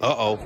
Uh-oh.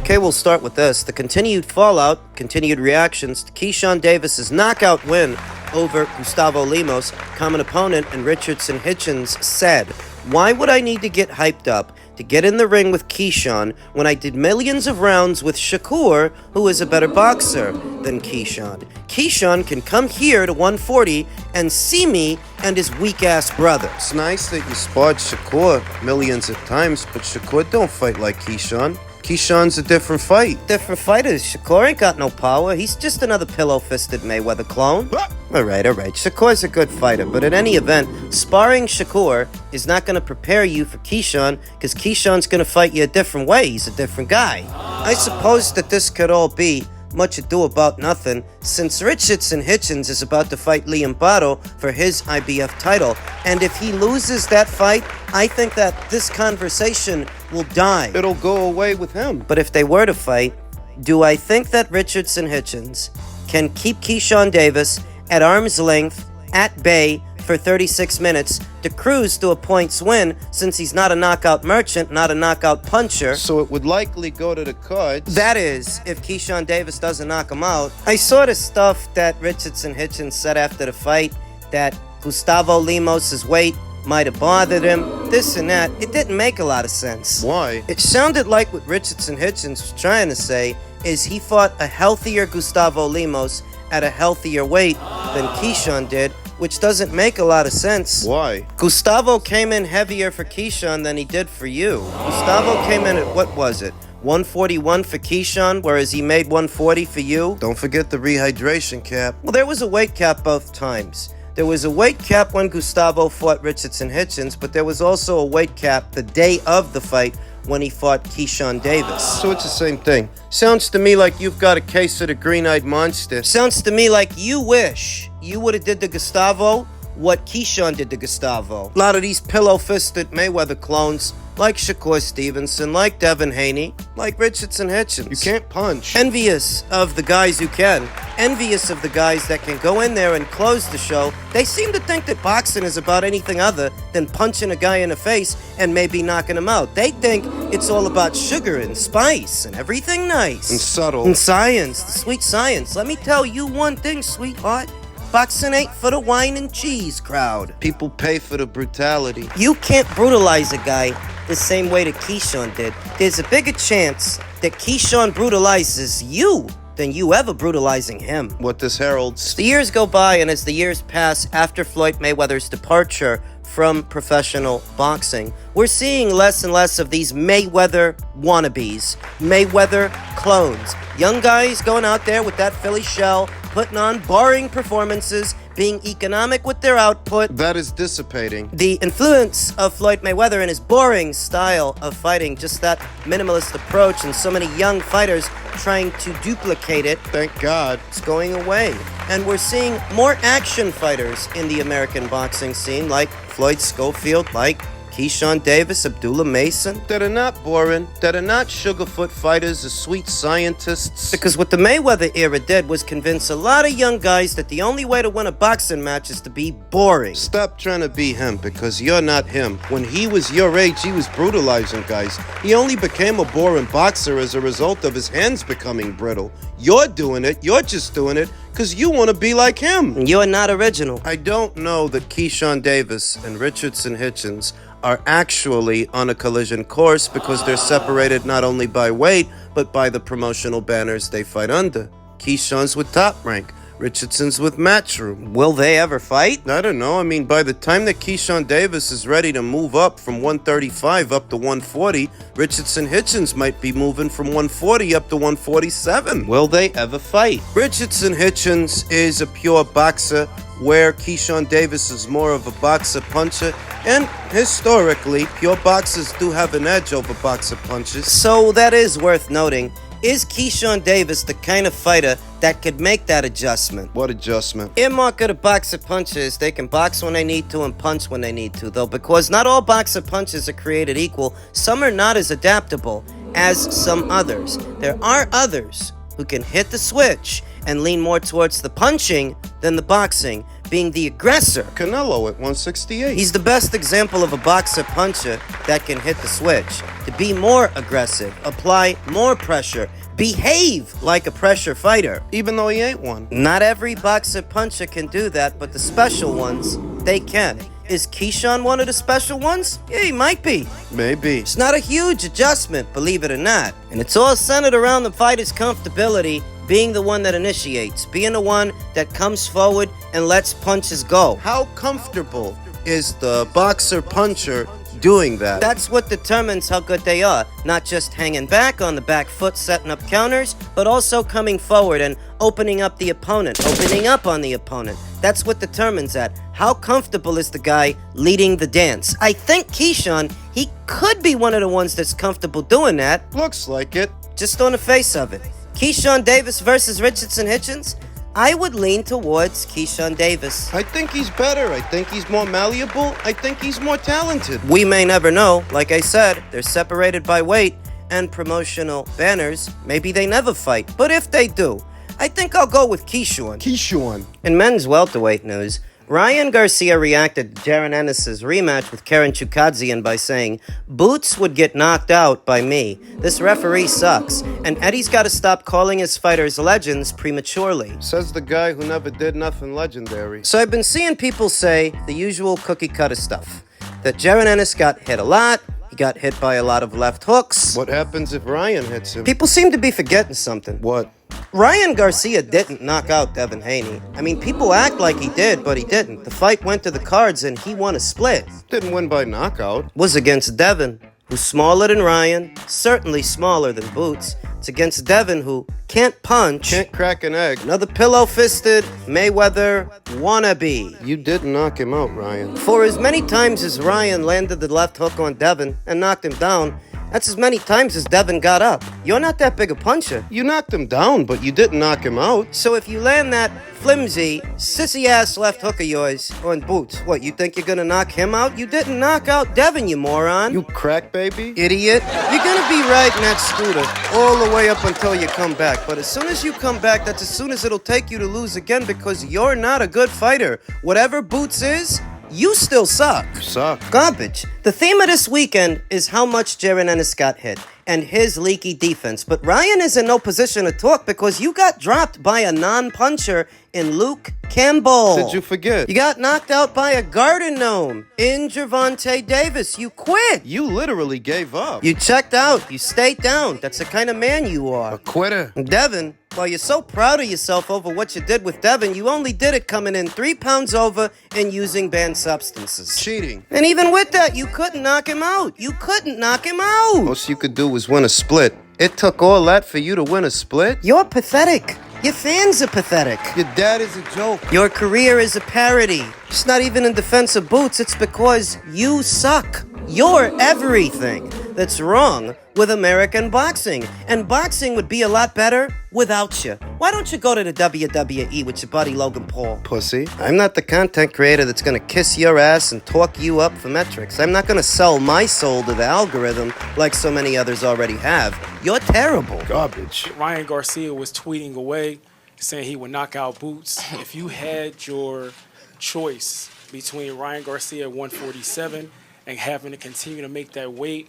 Okay, we'll start with this. The continued fallout, continued reactions to Keyshawn Davis's knockout win over Gustavo Lemos, common opponent, and Richardson Hitchens said, "Why would I need to get hyped up to get in the ring with Keyshawn when I did millions of rounds with Shakur, who is a better boxer than Keyshawn? Keyshawn can come here to 140 and see me and his weak-ass brother." It's nice that you sparred Shakur millions of times, but Shakur don't fight like Keyshawn. Keyshawn's a different fight. Different fighters. Shakur ain't got no power. He's just another pillow-fisted Mayweather clone. All right. Shakur's a good fighter, but in any event, sparring Shakur is not going to prepare you for Keyshawn, because Keyshawn's going to fight you a different way. He's a different guy. I suppose that this could all be much ado about nothing, since Richardson Hitchens is about to fight Liam Barrow for his IBF title, and if he loses that fight, I think that this conversation will die. It'll go away with him. But if they were to fight, do I think that Richardson Hitchens can keep Keyshawn Davis at arm's length, at bay, for 36 minutes to cruise to a points win, since he's not a knockout merchant, not a knockout puncher? So it would likely go to the cards. That is, if Keyshawn Davis doesn't knock him out. I saw the stuff that Richardson Hitchens said after the fight, that Gustavo Lemos' weight might have bothered him, this and that. It didn't make a lot of sense. Why? It sounded like what Richardson Hitchens was trying to say is he fought a healthier Gustavo Lemos at a healthier weight than Keyshawn did, which doesn't make a lot of sense. Why? Gustavo came in heavier for Keyshawn than he did for you. Gustavo came in at, what was it, 141 for Keyshawn, whereas he made 140 for you? Don't forget the rehydration cap. Well, there was a weight cap both times. There was a weight cap when Gustavo fought Richardson Hitchens, but there was also a weight cap the day of the fight when he fought Keyshawn Davis. So it's the same thing. Sounds to me like you've got a case of the green-eyed monster. Sounds to me like you wish you would have did to Gustavo what Keyshawn did to Gustavo. A lot of these pillow-fisted Mayweather clones, like Shakur Stevenson, like Devin Haney, like Richardson Hitchens. You can't punch. Envious of the guys who can. Envious of the guys that can go in there and close the show. They seem to think that boxing is about anything other than punching a guy in the face and maybe knocking him out. They think it's all about sugar and spice and everything nice. And subtle. And science, the sweet science. Let me tell you one thing, sweetheart. Boxing ain't for the wine and cheese crowd. People pay for the brutality. You can't brutalize a guy the same way that Keyshawn did. There's a bigger chance that Keyshawn brutalizes you than you ever brutalizing him. What this heralds. The years go by, and as the years pass after Floyd Mayweather's departure from professional boxing, we're seeing less and less of these Mayweather wannabes, Mayweather clones. Young guys going out there with that Philly shell, putting on boring performances, being economic with their output. That is dissipating. The influence of Floyd Mayweather and his boring style of fighting, just that minimalist approach, and so many young fighters trying to duplicate it, Thank God. it's going away. And we're seeing more action fighters in the American boxing scene, like Floyd Schofield, like Keyshawn Davis, Abdullah Mason. That are not boring, that are not sugarfoot fighters or sweet scientists. Because what the Mayweather era did was convince a lot of young guys that the only way to win a boxing match is to be boring. Stop trying to be him, because you're not him. When he was your age, he was brutalizing guys. He only became a boring boxer as a result of his hands becoming brittle. You're doing it, you're just doing it because you want to be like him. And you're not original. I don't know that Keyshawn Davis and Richardson Hitchens are actually on a collision course because they're separated not only by weight, but by the promotional banners they fight under. Keyshawn's with Top Rank. Richardson's with Matchroom. Will they ever fight? I don't know. I mean, by the time that Keyshawn Davis is ready to move up from 135 up to 140, Richardson Hitchens might be moving from 140 up to 147. Will they ever fight? Richardson Hitchens is a pure boxer, where Keyshawn Davis is more of a boxer puncher, and historically, pure boxers do have an edge over boxer punchers. So that is worth noting. Is Keyshawn Davis the kind of fighter that could make that adjustment? What adjustment? Earmark of the boxer punchers, they can box when they need to and punch when they need to, though, because not all boxer punchers are created equal. Some are not as adaptable as some others. There are others who can hit the switch and lean more towards the punching than the boxing, being the aggressor. Canelo at 168. He's the best example of a boxer puncher that can hit the switch, to be more aggressive, apply more pressure, behave like a pressure fighter. Even though he ain't one. Not every boxer puncher can do that, but the special ones, they can. Is Keyshawn one of the special ones? Yeah, he might be. Maybe. It's not a huge adjustment, believe it or not. And it's all centered around the fighter's comfortability, being the one that initiates, being the one that comes forward and lets punches go. How comfortable is the boxer puncher doing that? That's what determines how good they are. Not just hanging back on the back foot, setting up counters, but also coming forward and opening up the opponent, opening up on the opponent. That's what determines that. How comfortable is the guy leading the dance? I think Keyshawn, he could be one of the ones that's comfortable doing that. Looks like it. Just on the face of it. Keyshawn Davis versus Richardson Hitchens? I would lean towards Keyshawn Davis. I think he's better. I think he's more malleable. I think he's more talented. We may never know. Like I said, they're separated by weight and promotional banners. Maybe they never fight. But if they do, I think I'll go with Keyshawn. Keyshawn. In men's welterweight news, Ryan Garcia reacted to Jaron Ennis' rematch with Karen Chukadzian by saying, "Boots would get knocked out by me. This referee sucks, and Eddie's got to stop calling his fighters legends prematurely." Says the guy who never did nothing legendary. So I've been seeing people say the usual cookie cutter stuff. That Jaron Ennis got hit a lot, he got hit by a lot of left hooks. What happens if Ryan hits him? People seem to be forgetting something. What? Ryan Garcia didn't knock out Devin Haney. I mean, people act like he did, but he didn't. The fight went to the cards and he won a split. Didn't win by knockout. Was against Devin, who's smaller than Ryan, certainly smaller than Boots. It's against Devin, who can't punch. Can't crack an egg. Another pillow-fisted Mayweather wannabe. You did knock him out, Ryan. For as many times as Ryan landed the left hook on Devin and knocked him down, that's as many times as Devin got up. You're not that big a puncher. You knocked him down, but you didn't knock him out. So if you land that flimsy, sissy-ass left hook of yours on Boots, what, you think you're gonna knock him out? You didn't knock out Devin, you moron. You crack baby? Idiot. You're gonna be riding that scooter all the way up until you come back. But as soon as you come back, that's as soon as it'll take you to lose again, because you're not a good fighter. Whatever Boots is, you still suck. Suck. Garbage. The theme of this weekend is how much Jaron Ennis got hit and his leaky defense. But Ryan is in no position to talk because you got dropped by a non-puncher in Luke Campbell. Did you forget? You got knocked out by a garden gnome in Gervonta Davis. You quit. You literally gave up. You checked out. You stayed down. That's the kind of man you are. A quitter. Devin, while you're so proud of yourself over what you did with Devin, you only did it coming in 3 pounds over and using banned substances. Cheating. And even with that, you couldn't knock him out. You couldn't knock him out. Most you could do was win a split. It took all that for you to win a split? You're pathetic. Your fans are pathetic. Your dad is a joke. Your career is a parody. It's not even in defense of Boots. It's because you suck. You're everything that's wrong with American boxing. And boxing would be a lot better without you. Why don't you go to the WWE with your buddy Logan Paul? Pussy. I'm not the content creator that's gonna kiss your ass and talk you up for metrics. I'm not gonna sell my soul to the algorithm like so many others already have. You're terrible. Garbage. Ryan Garcia was tweeting away saying he would knock out Boots. If you had your choice between Ryan Garcia at 147 and having to continue to make that weight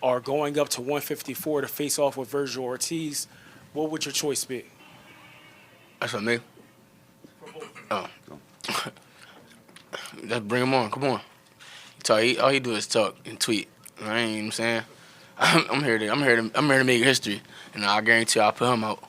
or going up to 154 to face off with Virgil Ortiz, what would your choice be? That's for me. Oh. Let's bring him on. Come on. talk. All he do is talk and tweet. You know what I'm saying? I'm here to make history, and I guarantee I'll put him out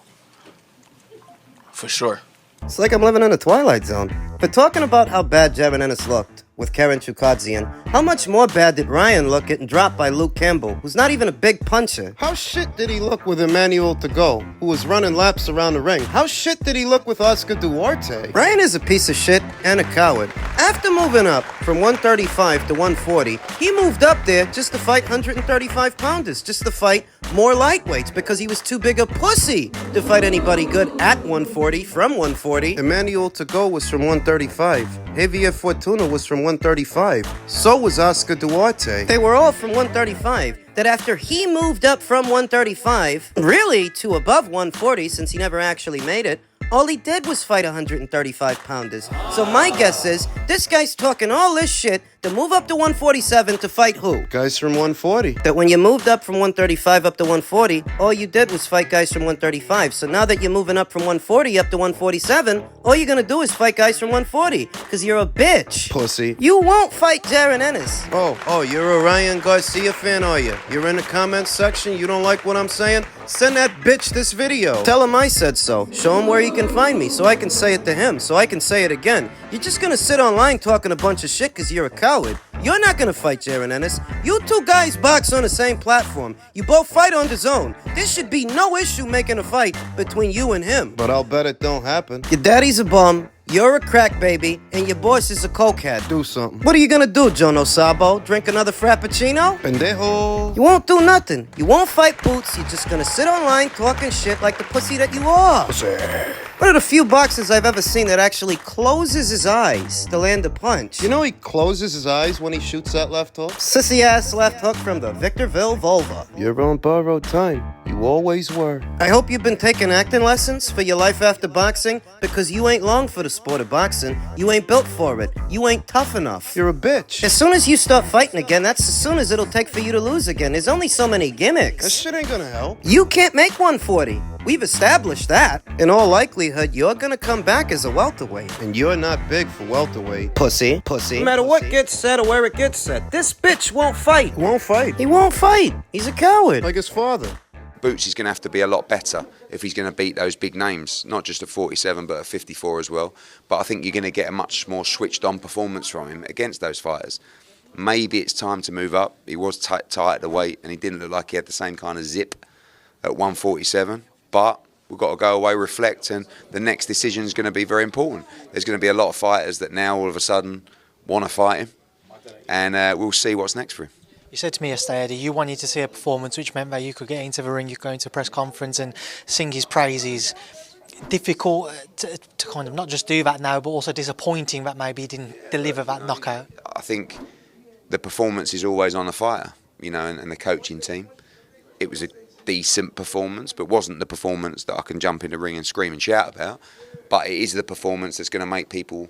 for sure. It's like I'm living in a Twilight Zone. But talking about how bad Jaron Ennis looked with Karen Chukadzian, how much more bad did Ryan look getting dropped by Luke Campbell, who's not even a big puncher? How shit did he look with Emmanuel to go, who was running laps around the ring? How shit did he look with Oscar Duarte? Ryan is a piece of shit and a coward. After moving up from 135 to 140, he moved up there just to fight 135 pounders, just to fight more lightweights because he was too big a pussy to fight anybody good at 140 from 140. Emmanuel to go was from 135. Javier Fortuna was from 135. So was Oscar Duarte. They were all from 135. That after he moved up from 135, really to above 140 since he never actually made it, all he did was fight 135 pounders. So my guess is, this guy's talking all this shit to move up to 147 to fight who? Guys from 140. That when you moved up from 135 up to 140, all you did was fight guys from 135. So now that you're moving up from 140 up to 147, all you're gonna do is fight guys from 140, because you're a bitch. Pussy. You won't fight Jaron Ennis. Oh, you're a Ryan Garcia fan, are you? You're in the comments section, you don't like what I'm saying? Send that bitch this video. Tell him I said so. Show him where he can find me so I can say it to him, so I can say it again. You're just gonna sit online talking a bunch of shit because you're a coward. You're not gonna fight Jaron Ennis. You two guys box on the same platform. You both fight on the zone. There should be no issue making a fight between you and him. But I'll bet it don't happen. Your daddy's a bum, you're a crack baby, and your boss is a cokehead. Do something. What are you gonna do, Jono Sabo? Drink another frappuccino? Pendejo. You won't do nothing. You won't fight Boots. You're just gonna sit online talking shit like the pussy that you are. One of the few boxers I've ever seen that actually closes his eyes to land a punch. You know he closes his eyes when he shoots that left hook? Sissy-ass left hook from the Victorville vulva. You're on borrowed time. You always were. I hope you've been taking acting lessons for your life after boxing, because you ain't long for the sport of boxing. You ain't built for it. You ain't tough enough. You're a bitch. As soon as you start fighting again, that's as soon as it'll take for you to lose again. There's only so many gimmicks. That shit ain't gonna help. You can't make 140. We've established that. In all likelihood, you're gonna come back as a welterweight. And you're not big for welterweight. Pussy. No matter what gets said or where it gets said, this bitch won't fight. He won't fight. He won't fight. He's a coward. Like his father. Boots is going to have to be a lot better if he's going to beat those big names, not just at 47 but at 54 as well. But I think you're going to get a much more switched on performance from him against those fighters. Maybe it's time to move up. He was tight at the weight and he didn't look like he had the same kind of zip at 147. But we've got to go away, reflect, and the next decision is going to be very important. There's going to be a lot of fighters that now all of a sudden want to fight him, and we'll see what's next for him. You said to me yesterday, Eddie, you wanted to see a performance which meant that you could get into the ring, you could go into a press conference and sing his praises. Difficult to kind of not just do that now, but also disappointing that maybe he didn't deliver that knockout. I think the performance is always on the fighter, you know, and the coaching team. It was a decent performance, but wasn't the performance that I can jump in the ring and scream and shout about. But it is the performance that's going to make people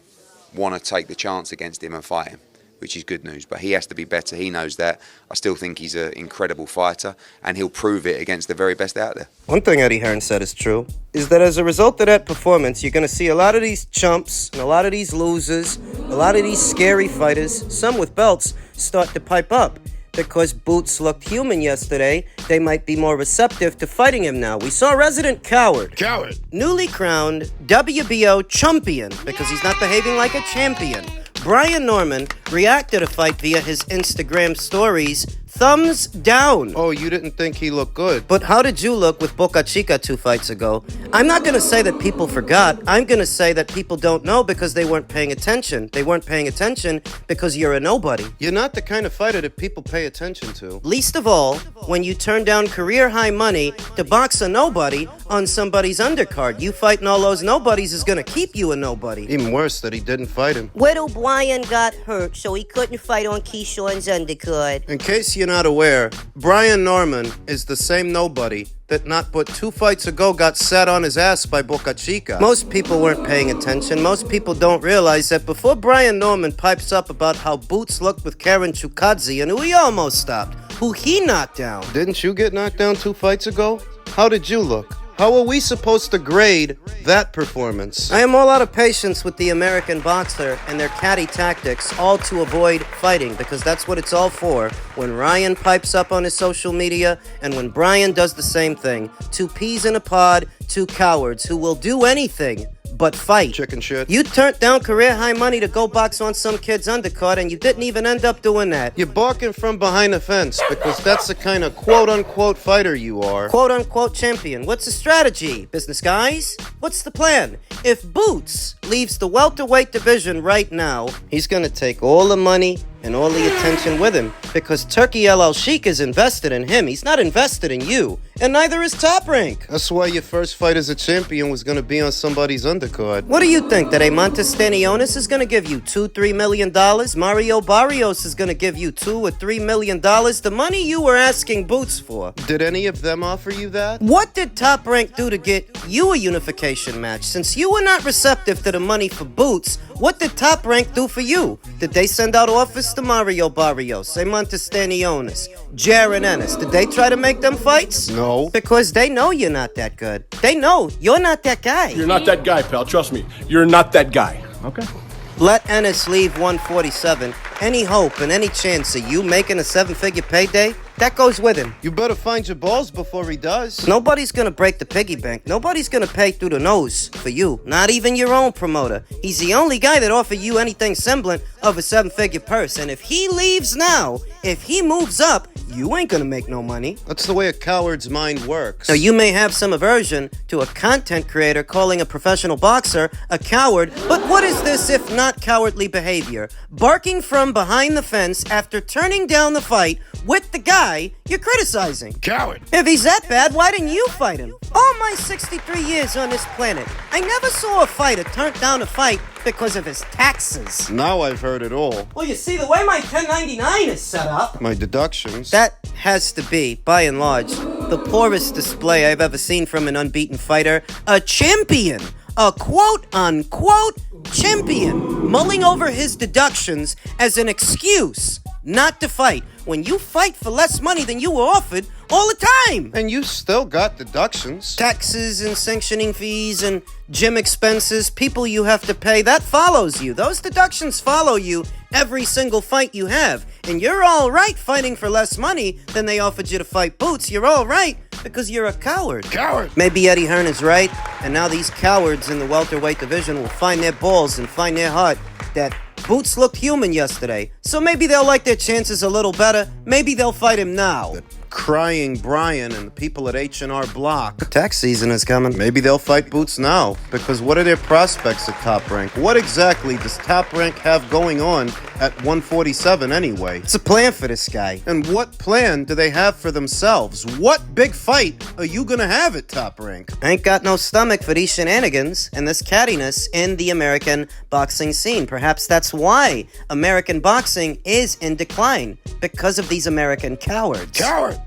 want to take the chance against him and fight him, which is good news. But he has to be better. He knows that. I still think he's an incredible fighter, and he'll prove it against the very best out there. One thing Eddie Hearn said is true, is that as a result of that performance, you're going to see a lot of these chumps and a lot of these losers, a lot of these scary fighters, some with belts, start to pipe up. Because Boots looked human yesterday, they might be more receptive to fighting him now. We saw Resident Coward. Newly crowned WBO champion, because he's not behaving like a champion. Bryan Norman reacted to fight via his Instagram stories. Thumbs down. Oh, you didn't think he looked good? But how did you look with Boca Chica 2 fights ago? I'm not going to say that people forgot. I'm going to say that people don't know because they weren't paying attention. They weren't paying attention because you're a nobody. You're not the kind of fighter that people pay attention to. Least of all, when you turn down career-high money to box a nobody on somebody's undercard. You fighting all those nobodies is going to keep you a nobody. Even worse, that he didn't fight him. Widow Bryan got hurt, so he couldn't fight on Keyshawn's undercard. In case you're not aware, Bryan Norman is the same nobody that not but 2 fights ago got sat on his ass by Boca Chica. Most people weren't paying attention. Most people don't realize that before Bryan Norman pipes up about how Boots looked with Karen Chukadzian, who he almost stopped, who he knocked down. Didn't you get knocked down 2 fights ago? How did you look? How are we supposed to grade that performance? I am all out of patience with the American boxer and their catty tactics, all to avoid fighting, because that's what it's all for. When Ryan pipes up on his social media, and when Bryan does the same thing. Two peas in a pod, two cowards who will do anything but fight. Chicken shit. You turned down career high money to go box on some kid's undercard, and you didn't even end up doing that. You're barking from behind the fence because that's the kind of quote-unquote fighter you are. Quote-unquote champion. What's the strategy, business guys? What's the plan? If Boots leaves the welterweight division right now, he's gonna take all the money and all the attention with him, because Turkey El Sheik is invested in him. He's not invested in you, and neither is Top Rank. That's why your first fight as a champion was going to be on somebody's undercard. What do you think, that Montes Stanionis is going to give you $2-3 million? Mario Barrios is going to give you $2 or $3 million? The money you were asking Boots for. Did any of them offer you that? What did Top Rank do to get you a unification match? Since you were not receptive to the money for Boots, what did Top Rank do for you? Did they send out offers to Mario Barrios, Montes Stanionis, Jared Ennis? Did they try to make them fights? No. Because they know you're not that good. They know you're not that guy. You're not that guy, pal. Trust me. You're not that guy. Okay. Let Ennis leave 147. Any hope and any chance of you making a seven-figure payday, that goes with him. You better find your balls before he does. Nobody's gonna break the piggy bank. Nobody's gonna pay through the nose for you. Not even your own promoter. He's the only guy that offered you anything semblant of a seven-figure purse. And if he leaves now, if he moves up, you ain't gonna make no money. That's the way a coward's mind works. Now, you may have some aversion to a content creator calling a professional boxer a coward, but what is this if not cowardly behavior? Barking from behind the fence after turning down the fight with the guy you're criticizing. Coward. If he's that bad, why didn't you fight him? All my 63 years on this planet, I never saw a fighter turn down a fight because of his taxes. Now I've heard it all. Well, you see, the way my 1099 is set up, My deductions. that has to be, by and large, the poorest display I've ever seen from an unbeaten fighter. A champion! A quote-unquote champion! Mulling over his deductions as an excuse not to fight, when you fight for less money than you were offered all the time! And you still got deductions. Taxes and sanctioning fees and gym expenses, people you have to pay, that follows you. Those deductions follow you every single fight you have. And you're all right fighting for less money than they offered you to fight Boots. You're all right because you're a coward. Coward. Maybe Eddie Hearn is right, and now these cowards in the welterweight division will find their balls and find their heart that Boots looked human yesterday. So maybe they'll like their chances a little better. Maybe they'll fight him now. Crying Bryan and the people at H&R Block. Tax season is coming. Maybe they'll fight Boots now, because what are their prospects at Top Rank? What exactly does Top Rank have going on at 147 anyway? It's a plan for this guy. And what plan do they have for themselves? What big fight are you gonna have at Top Rank? I ain't got no stomach for these shenanigans and this cattiness in the American boxing scene. Perhaps that's why American boxing is in decline, because of these American cowards. Coward!